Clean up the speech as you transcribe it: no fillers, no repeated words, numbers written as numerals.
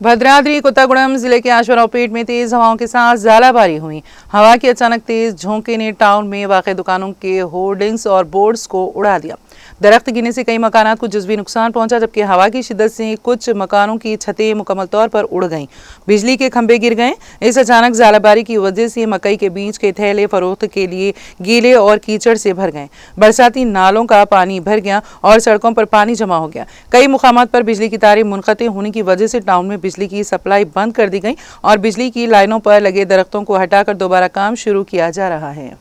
भद्राद्री कोत्तागुड़म जिले के आश्वरावपेट में तेज हवाओं के साथ ज़ालाबारी हुई। हवा की अचानक तेज झोंके ने टाउन में वाक़ई दुकानों के होर्डिंग्स और बोर्ड्स को उड़ा दिया। दरख्त गिरने से कई मकानात को जुज़वी नुकसान पहुंचा, जबकि हवा की शिद्दत से कुछ मकानों की छतें मुकम्मल तौर पर उड़ गईं। बिजली के खंभे गिर गए। इस अचानक ज़ालाबारी की वजह से मकई के बीज के थैले फरोख्त के लिए गीले और कीचड़ से भर गए। बरसाती नालों का पानी भर गया और सड़कों पर पानी जमा हो गया। कई मुकामात पर बिजली की तारें मुनक़ते होने की वजह से टाउन में बिजली की सप्लाई बंद कर दी गई और बिजली की लाइनों पर लगे दरख्तों को हटाकर दोबारा काम शुरू किया जा रहा है।